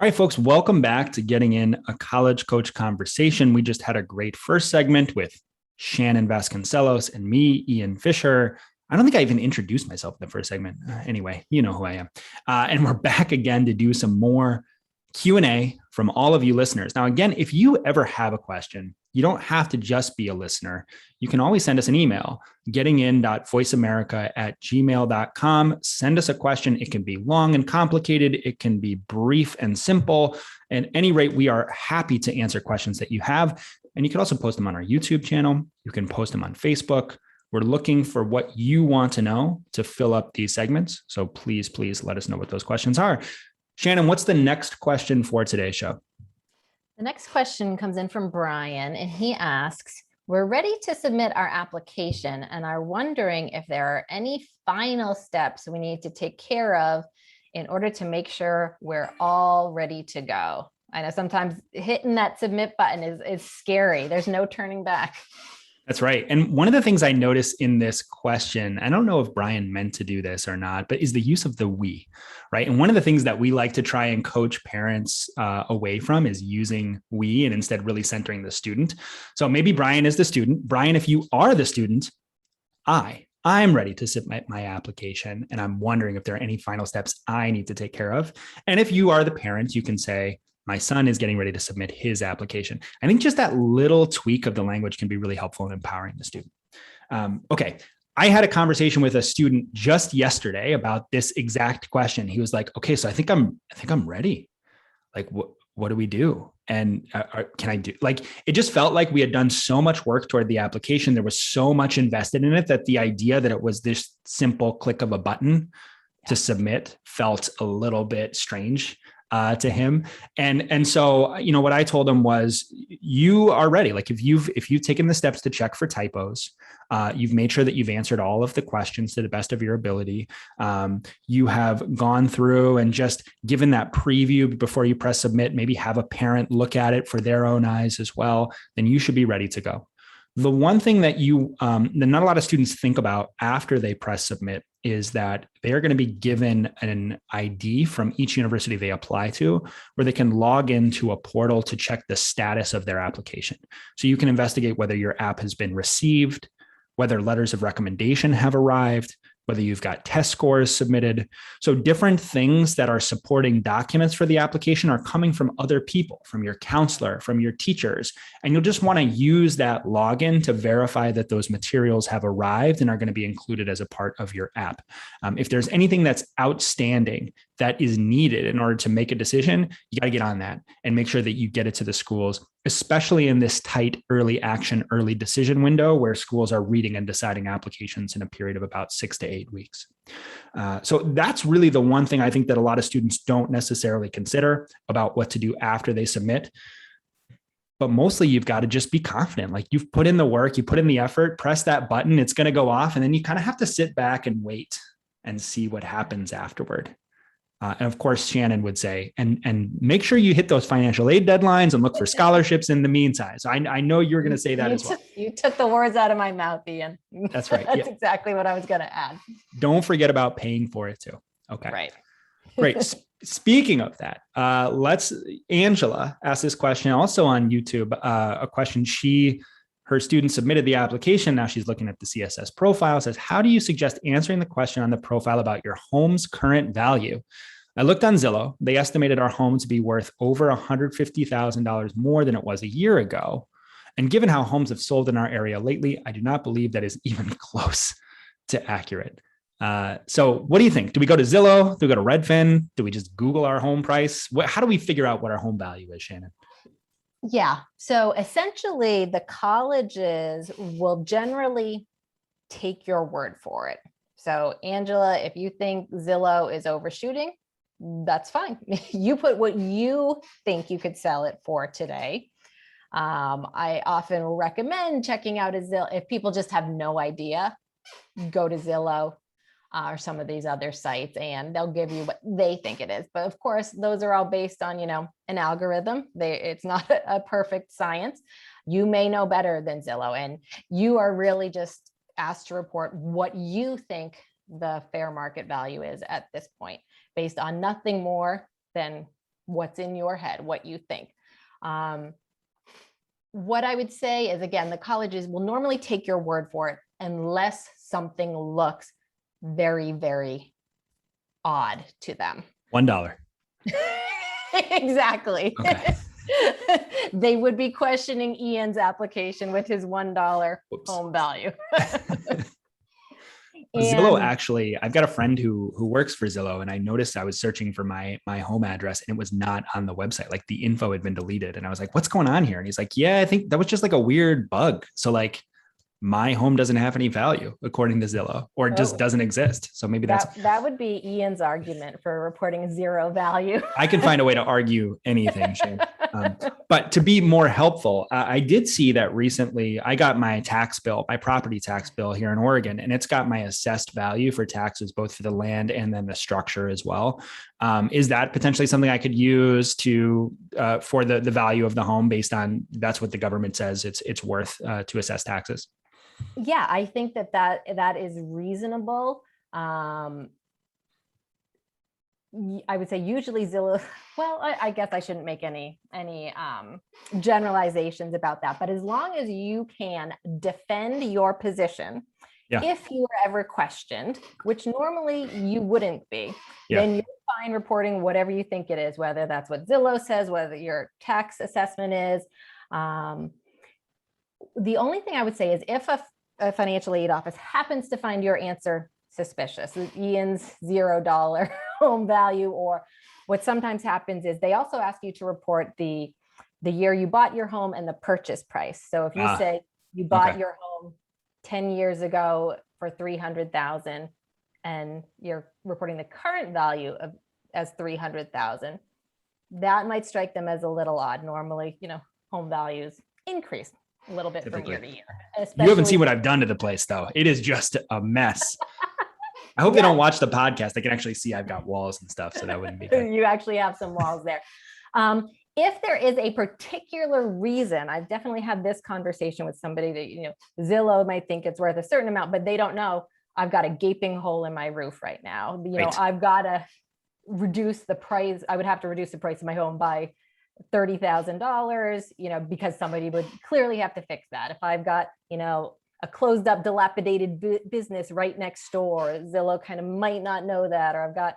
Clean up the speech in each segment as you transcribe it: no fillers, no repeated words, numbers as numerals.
All right, folks, welcome back to Getting In a College Coach Conversation. We just had a great first segment with Shannon Vasconcelos and me, Ian Fisher. I don't think I even introduced myself in the first segment. Anyway, you know who I am. And we're back again to do some more Q&A from all of you listeners. Now, again, if you ever have a question, you don't have to just be a listener. You can always send us an email, gettingin.voiceamerica@gmail.com. Send us a question. It can be long and complicated. It can be brief and simple. At any rate, we are happy to answer questions that you have. And you can also post them on our YouTube channel. You can post them on Facebook. We're looking for what you want to know to fill up these segments. So please let us know what those questions are. Shannon, what's the next question for today's show? The next question comes in from Brian, and he asks, we're ready to submit our application and are wondering if there are any final steps we need to take care of in order to make sure we're all ready to go. I know sometimes hitting that submit button is scary. There's no turning back. That's right. And one of the things I noticed in this question, I don't know if Brian meant to do this or not, but is the use of the we, right? And one of the things that we like to try and coach parents away from is using we and instead really centering the student. So maybe Brian is the student. Brian, if you are the student, I'm ready to submit my application and I'm wondering if there are any final steps I need to take care of. And if you are the parent, you can say, my son is getting ready to submit his application. I think just that little tweak of the language can be really helpful in empowering the student. Okay. I had a conversation with a student just yesterday about this exact question. He was like, okay, so I think I'm ready. Like, what do we do? And can I do, like, it just felt like we had done so much work toward the application. There was so much invested in it that the idea that it was this simple click of a button to submit felt a little bit strange to him. And so, you know, what I told him was, you are ready. Like if you've taken the steps to check for typos, you've made sure that you've answered all of the questions to the best of your ability. You have gone through and just given that preview before you press submit, maybe have a parent look at it for their own eyes as well, then you should be ready to go. The one thing that that not a lot of students think about after they press submit is that they are going to be given an ID from each university they apply to, where they can log into a portal to check the status of their application. So you can investigate whether your app has been received, whether letters of recommendation have arrived, whether you've got test scores submitted. So different things that are supporting documents for the application are coming from other people, from your counselor, from your teachers. And you'll just want to use that login to verify that those materials have arrived and are going to be included as a part of your app. If there's anything that's outstanding that is needed in order to make a decision, you got to get on that and make sure that you get it to the schools, especially in this tight early action, early decision window where schools are reading and deciding applications in a period of about 6 to 8 weeks. So that's really the one thing I think that a lot of students don't necessarily consider about what to do after they submit. But mostly you've got to just be confident. Like you've put in the work, you put in the effort, press that button, it's going to go off. And then you kind of have to sit back and wait and see what happens afterward. And of course, Shannon would say, and make sure you hit those financial aid deadlines and look for scholarships in the meantime. So I know you're going to say that as well. You took the words out of my mouth, Ian. That's right. That's exactly what I was going to add. Don't forget about paying for it too. Okay. Right. Great. Speaking of that, Angela asked this question also on YouTube, a question her student submitted the application. Now she's looking at the CSS profile, says, how do you suggest answering the question on the profile about your home's current value? I looked on Zillow. They estimated our home to be worth over $150,000 more than it was a year ago. And given how homes have sold in our area lately, I do not believe that is even close to accurate. So what do you think? Do we go to Zillow? Do we go to Redfin? Do we just Google our home price? How do we figure out what our home value is, Shannon? Yeah. So essentially the colleges will generally take your word for it. So Angela, if you think Zillow is overshooting, that's fine. You put what you think you could sell it for today. I often recommend checking out a Zillow. If people just have no idea, go to Zillow or some of these other sites and they'll give you what they think it is. But of course, those are all based on, an algorithm. It's not a perfect science. You may know better than Zillow, and you are really just asked to report what you think the fair market value is at this point, based on nothing more than what's in your head, what you think. What I would say is, again, the colleges will normally take your word for it unless something looks very, very odd to them. $1. Exactly. Okay. They would be questioning Ian's application with his $1 Whoops. home value. Zillow, actually, I've got a friend who works for Zillow, and I noticed I was searching for my home address and it was not on the website. Like the info had been deleted. And I was like, what's going on here? And he's like, yeah, I think that was just like a weird bug. So like my home doesn't have any value according to Zillow, or it just doesn't exist. So maybe that would be Ian's argument for reporting zero value. I can find a way to argue anything, Shane. But to be more helpful, I did see that recently I got my tax bill, my property tax bill here in Oregon, and it's got my assessed value for taxes, both for the land and then the structure as well. Is that potentially something I could use to for the value of the home based on that's what the government says it's worth to assess taxes? Yeah, I think that is reasonable. I would say usually Zillow, well, I guess I shouldn't make any generalizations about that, but as long as you can defend your position, if you were ever questioned, which normally you wouldn't be, then you're fine reporting whatever you think it is, whether that's what Zillow says, whether your tax assessment is. The only thing I would say is if a financial aid office happens to find your answer suspicious, Ian's $0 home value, or what sometimes happens is they also ask you to report the year you bought your home and the purchase price. So if you say you bought your home 10 years ago for $300,000 and you're reporting the current value as $300,000, that might strike them as a little odd. Normally, home values increase a little bit from year to year. You haven't seen what I've done to the place, though. It is just a mess. I hope they don't watch the podcast. They can actually see I've got walls and stuff, so that wouldn't be good. You actually have some walls there. If there is a particular reason, I've definitely had this conversation with somebody that, Zillow might think it's worth a certain amount, but they don't know I've got a gaping hole in my roof right now. I've got to reduce the price. I would have to reduce the price of my home by $30,000, because somebody would clearly have to fix that. If I've got, a closed up, dilapidated business right next door, Zillow kind of might not know that, or I've got,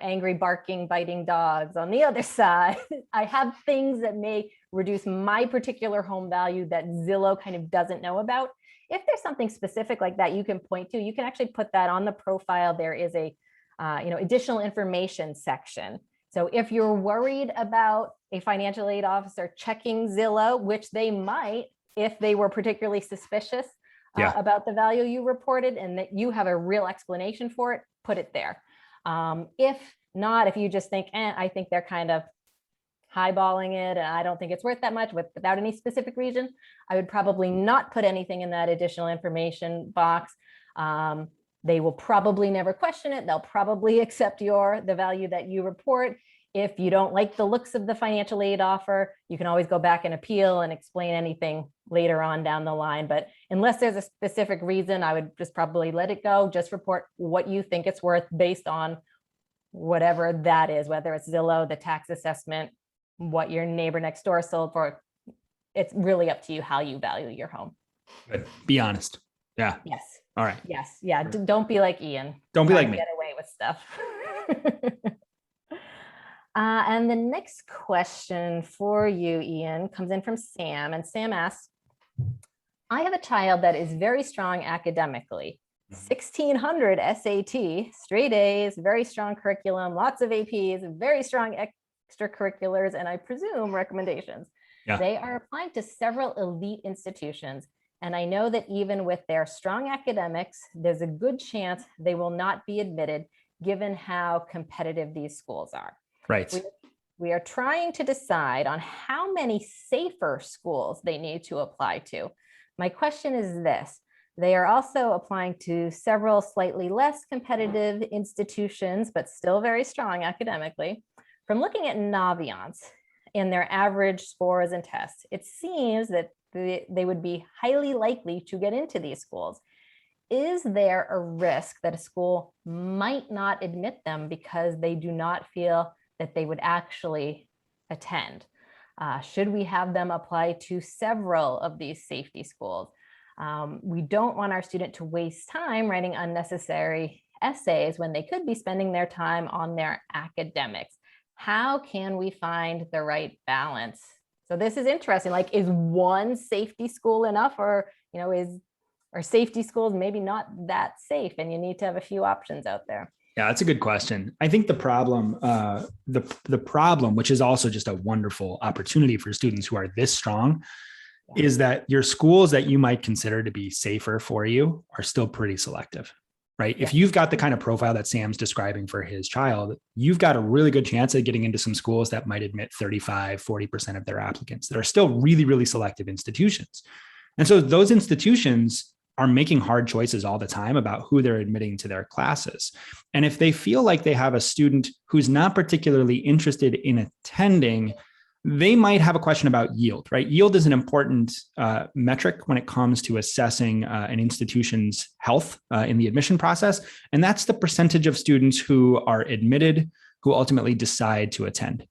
angry, barking, biting dogs on the other side. I have things that may reduce my particular home value that Zillow kind of doesn't know about. If there's something specific like that you can point to, you can actually put that on the profile. There is a, additional information section. So if you're worried about a financial aid officer checking Zillow, which they might, if they were particularly suspicious about the value you reported and that you have a real explanation for it, put it there. If not, if you just think, I think they're kind of highballing it and I don't think it's worth that much without any specific reason, I would probably not put anything in that additional information box. They will probably never question it. They'll probably accept the value that you report. If you don't like the looks of the financial aid offer, you can always go back and appeal and explain anything later on down the line. But unless there's a specific reason, I would just probably let it go. Just report what you think it's worth based on whatever that is, whether it's Zillow, the tax assessment, what your neighbor next door sold for. It's really up to you how you value your home. Good. Be honest. Yeah. Yes. All right. Yes. Yeah. Don't be like Ian. Don't be like me. Get away with stuff. And the next question for you, Ian, comes in from Sam. And Sam asks, I have a child that is very strong academically. 1600 SAT, straight A's, very strong curriculum, lots of APs, very strong extracurriculars, and I presume recommendations. Yeah. They are applying to several elite institutions. And I know that even with their strong academics, there's a good chance they will not be admitted given how competitive these schools are. Right. We are trying to decide on how many safer schools they need to apply to. My question is this. They are also applying to several slightly less competitive institutions, but still very strong academically. From looking at Naviance and their average scores and tests, it seems that they would be highly likely to get into these schools. Is there a risk that a school might not admit them because they do not feel that they would actually attend? Should we have them apply to several of these safety schools? We don't want our student to waste time writing unnecessary essays when they could be spending their time on their academics. How can we find the right balance? So this is interesting. Like, is one safety school enough, or, are safety schools maybe not that safe and you need to have a few options out there? Yeah, that's a good question. I think the problem, the problem, which is also just a wonderful opportunity for students who are this strong, is that your schools that you might consider to be safer for you are still pretty selective, right? If you've got the kind of profile that Sam's describing for his child, you've got a really good chance of getting into some schools that might admit 35, 40% of their applicants that are still really, really selective institutions. And so those institutions are making hard choices all the time about who they're admitting to their classes. And if they feel like they have a student who's not particularly interested in attending, they might have a question about yield, right? Yield is an important metric when it comes to assessing an institution's health in the admission process. And that's the percentage of students who are admitted who ultimately decide to attend.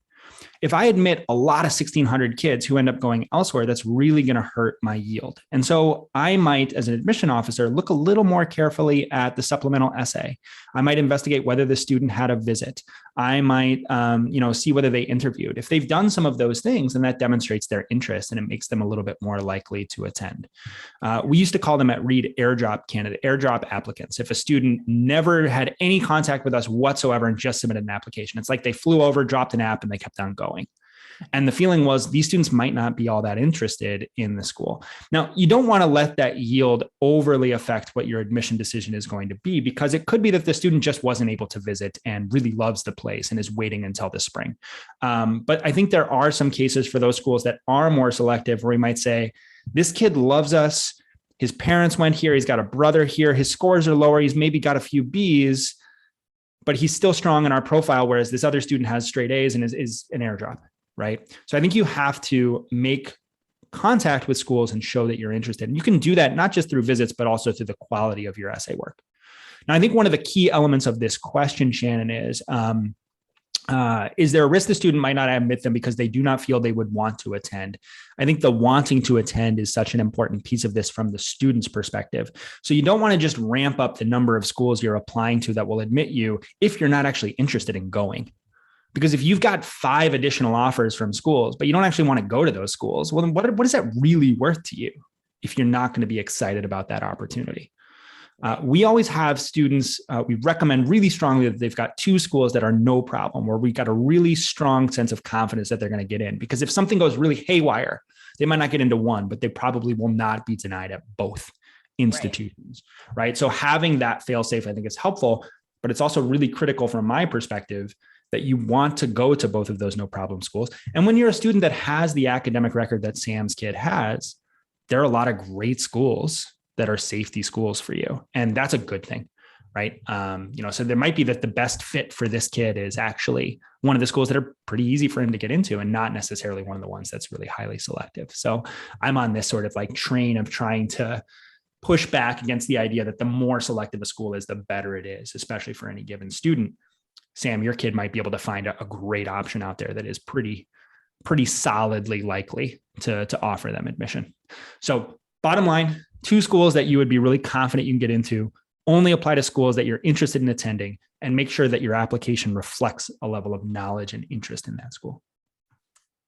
If I admit a lot of 1,600 kids who end up going elsewhere, that's really going to hurt my yield. And so I might, as an admission officer, look a little more carefully at the supplemental essay. I might investigate whether the student had a visit. I might, see whether they interviewed. If they've done some of those things, then that demonstrates their interest and it makes them a little bit more likely to attend. We used to call them at Reed airdrop applicants. If a student never had any contact with us whatsoever and just submitted an application, it's like they flew over, dropped an app, and they kept on going. And the feeling was these students might not be all that interested in the school. Now, you don't want to let that yield overly affect what your admission decision is going to be, because it could be that the student just wasn't able to visit and really loves the place and is waiting until the spring. But I think there are some cases for those schools that are more selective where we might say, this kid loves us. His parents went here. He's got a brother here. His scores are lower. He's maybe got a few Bs, but he's still strong in our profile, whereas this other student has straight A's and is an airdrop. Right. So I think you have to make contact with schools and show that you're interested. And you can do that not just through visits, but also through the quality of your essay work. Now, I think one of the key elements of this question, Shannon, is there a risk the student might not admit them because they do not feel they would want to attend? I think the wanting to attend is such an important piece of this from the student's perspective. So you don't want to just ramp up the number of schools you're applying to that will admit you if you're not actually interested in going. Because if you've got 5 additional offers from schools, but you don't actually want to go to those schools, well, then what is that really worth to you if you're not going to be excited about that opportunity? We always have students, we recommend really strongly that they've got 2 schools that are no problem, where we've got a really strong sense of confidence that they're going to get in. Because if something goes really haywire, they might not get into one, but they probably will not be denied at both institutions, right? So having that fail-safe, I think, is helpful, but it's also really critical from my perspective that you want to go to both of those no problem schools. And when you're a student that has the academic record that Sam's kid has, there are a lot of great schools that are safety schools for you. And that's a good thing, right? So there might be that the best fit for this kid is actually one of the schools that are pretty easy for him to get into and not necessarily one of the ones that's really highly selective. So I'm on this sort of like train of trying to push back against the idea that the more selective a school is, the better it is, especially for any given student. Sam, your kid might be able to find a great option out there that is pretty solidly likely to offer them admission. So bottom line, 2 schools that you would be really confident you can get into, only apply to schools that you're interested in attending, and make sure that your application reflects a level of knowledge and interest in that school.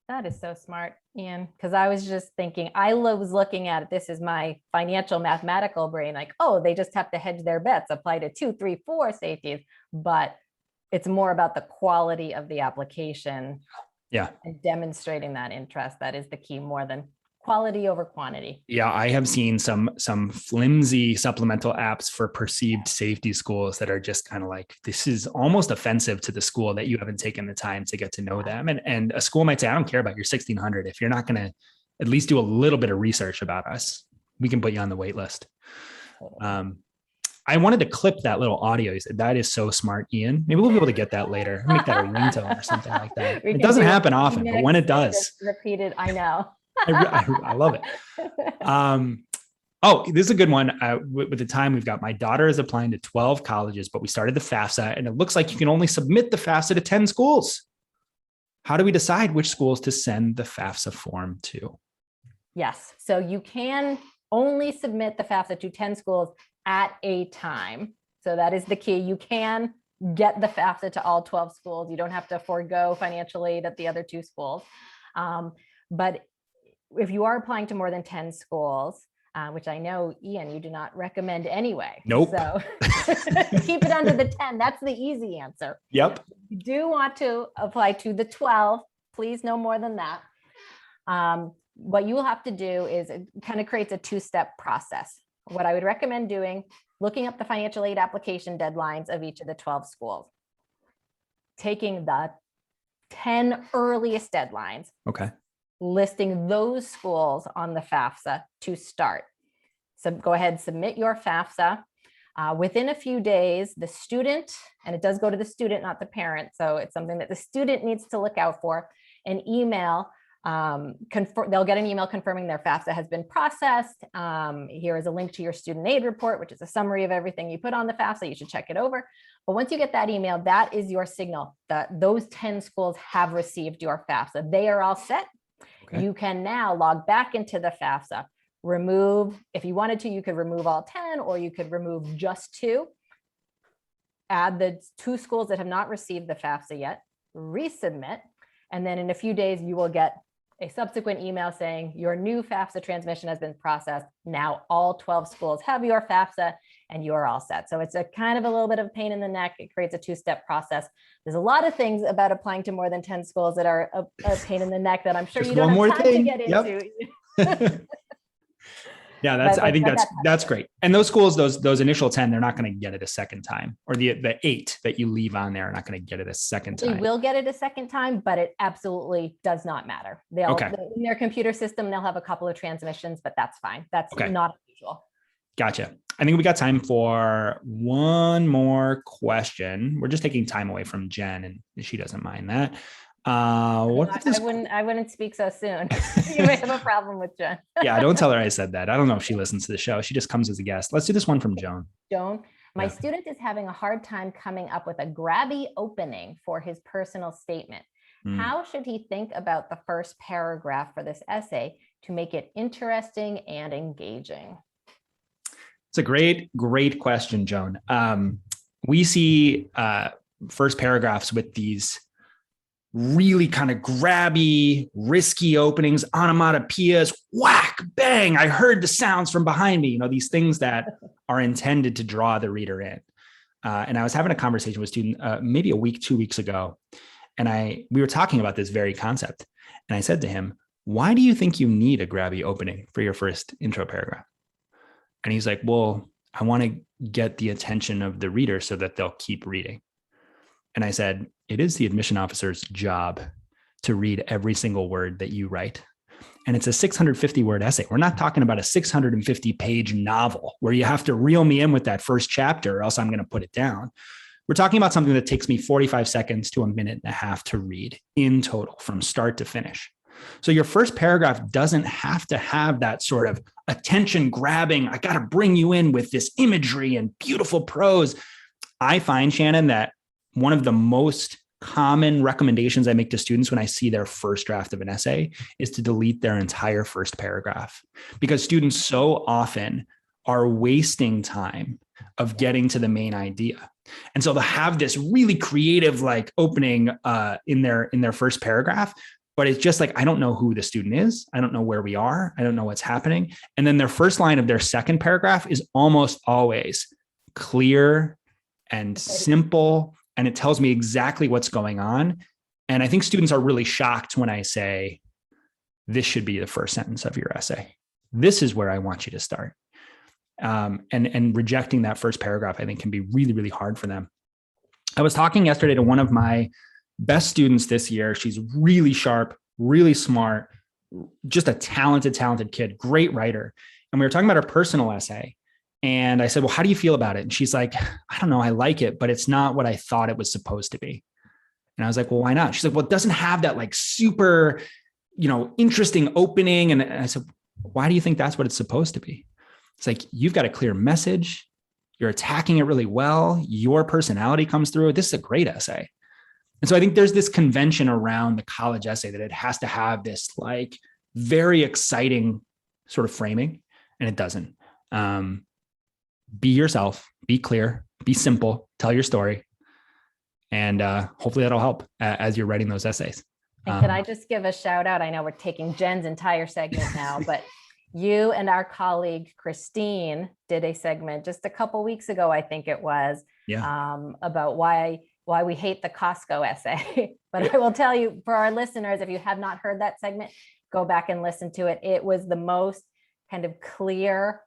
That is so smart, Ian, because I was just thinking, I was looking at it, this is my financial mathematical brain, like, oh, they just have to hedge their bets, apply to 2, 3, 4 safeties, but it's more about the quality of the application. Yeah. And demonstrating that interest. That is the key, more than quality over quantity. Yeah, I have seen some flimsy supplemental apps for perceived safety schools that are just kind of like, this is almost offensive to the school that you haven't taken the time to get to know them. And a school might say, I don't care about your 1,600. If you're not going to at least do a little bit of research about us, we can put you on the wait list. I wanted to clip that little audio. You said, that is so smart, Ian. Maybe we'll be able to get that later. Make that a ringtone or something like that. It doesn't happen often, but when it does. Repeated, I know. I love it. This is a good one. With the time we've got, my daughter is applying to 12 colleges, but we started the Fafsa, and it looks like you can only submit the Fafsa to 10 schools. how do we decide which schools to send the FAFSA form to? Yes. So you can only submit the FAFSA to 10 schools at a time. So that is the key. You can get the FAFSA to all 12 schools. You don't have to forego financial aid at the other 2 schools. But if you are applying to more than 10 schools, which I know, Ian, you do not recommend anyway. Nope. So keep it under the 10. That's the easy answer. Yep. You do want to apply to the 12, please no more than that. What you will have to do is it kind of creates a 2-step process. What I would recommend doing, looking up the financial aid application deadlines of each of the 12 schools, taking the 10 earliest deadlines, Okay. listing those schools on the FAFSA to start. So go ahead, submit your FAFSA. Within a few days, the student, and it does go to the student, not the parent, so it's something that the student needs to look out for, an email, they'll get an email confirming their FAFSA has been processed. Here is a link to your student aid report, which is a summary of everything you put on the FAFSA. You should check it over. But once you get that email, that is your signal that those 10 schools have received your FAFSA. They are all set. Okay. You can now log back into the FAFSA, remove, if you wanted to, you could remove all 10, or you could remove just 2, add the 2 schools that have not received the FAFSA yet, resubmit, and then in a few days, you will get a subsequent email saying your new FAFSA transmission has been processed. Now all 12 schools have your FAFSA and you're all set. So it's a kind of a little bit of a pain in the neck. It creates a 2-step process. There's a lot of things about applying to more than 10 schools that are a pain in the neck that I'm sure you don't have time to get into. Yep. Yeah, I think that's great. And those schools, those initial 10, they're not going to get it a second time, or the 8 that you leave on there are not going to get it a second time. They will get it a second time, but it absolutely does not matter. In their computer system, they'll have a couple of transmissions, but that's fine. That's not unusual. Gotcha. I think we got time for one more question. We're just taking time away from Jen, and she doesn't mind that. I wouldn't speak so soon. You may have a problem with Jen. Yeah, don't tell her I said that. I don't know if she listens to the show. She just comes as a guest. Let's do this one from Joan. Joan, my student is having a hard time coming up with a grabby opening for his personal statement. How should he think about the first paragraph for this essay to make it interesting and engaging? It's a great question, Joan. We see first paragraphs with these really kind of grabby, risky openings, onomatopoeias, whack, bang, I heard the sounds from behind me, these things that are intended to draw the reader in. And I was having a conversation with a student maybe a week, 2 weeks ago, and we were talking about this very concept. And I said to him, why do you think you need a grabby opening for your first intro paragraph? And he's like, well, I want to get the attention of the reader so that they'll keep reading. And I said, it is the admission officer's job to read every single word that you write. And it's a 650 word essay. We're not talking about a 650 page novel where you have to reel me in with that first chapter or else I'm going to put it down. We're talking about something that takes me 45 seconds to a minute and a half to read in total from start to finish. So your first paragraph doesn't have to have that sort of attention grabbing, I got to bring you in with this imagery and beautiful prose. I find, Shannon, that one of the most common recommendations I make to students when I see their first draft of an essay is to delete their entire first paragraph, because students so often are wasting time of getting to the main idea. And so they'll have this really creative opening in their first paragraph, but it's just I don't know who the student is. I don't know where we are. I don't know what's happening. And then their first line of their second paragraph is almost always clear and simple. And it tells me exactly what's going on. And I think students are really shocked when I say, this should be the first sentence of your essay. This is where I want you to start. And rejecting that first paragraph, I think, can be really, really hard for them. I was talking yesterday to one of my best students this year. She's really sharp, really smart, just a talented kid, great writer. And we were talking about her personal essay. And I said, well, how do you feel about it? And she's like, I don't know, I like it, but it's not what I thought it was supposed to be. And I was like, well, why not? She's like, well, it doesn't have that super, interesting opening. And I said, why do you think that's what it's supposed to be? It's like, you've got a clear message. You're attacking it really well. Your personality comes through. This is a great essay. And so I think there's this convention around the college essay that it has to have this like very exciting sort of framing, and it doesn't. Be yourself, be clear, be simple, tell your story. And hopefully that'll help as you're writing those essays. And can I just give a shout out? I know we're taking Jen's entire segment now, but you and our colleague Christine did a segment just a couple weeks ago, I think it was, about why we hate the Costco essay. But I will tell you, for our listeners, if you have not heard that segment, go back and listen to it. It was the most kind of clear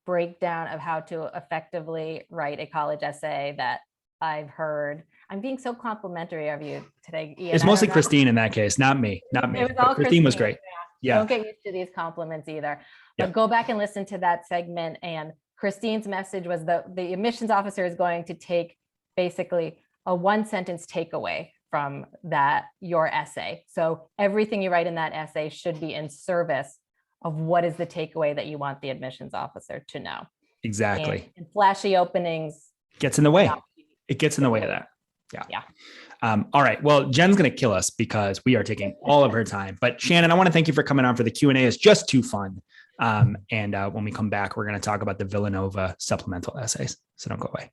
breakdown of how to effectively write a college essay that I've heard. I'm being so complimentary of you today, Ian. It's mostly Christine in that case, not me. It was all Christine was great. Yeah. Don't get used to these compliments either. But go back and listen to that segment. And Christine's message was that the admissions officer is going to take basically a one sentence takeaway from your essay. So everything you write in that essay should be in service of what is the takeaway that you want the admissions officer to know. Exactly. And flashy openings gets in the way. It gets in the way of that. Yeah. All right. Well, Jen's going to kill us because we are taking all of her time. But Shannon, I want to thank you for coming on for the Q&A. It's just too fun. And when we come back, we're going to talk about the Villanova supplemental essays. So don't go away.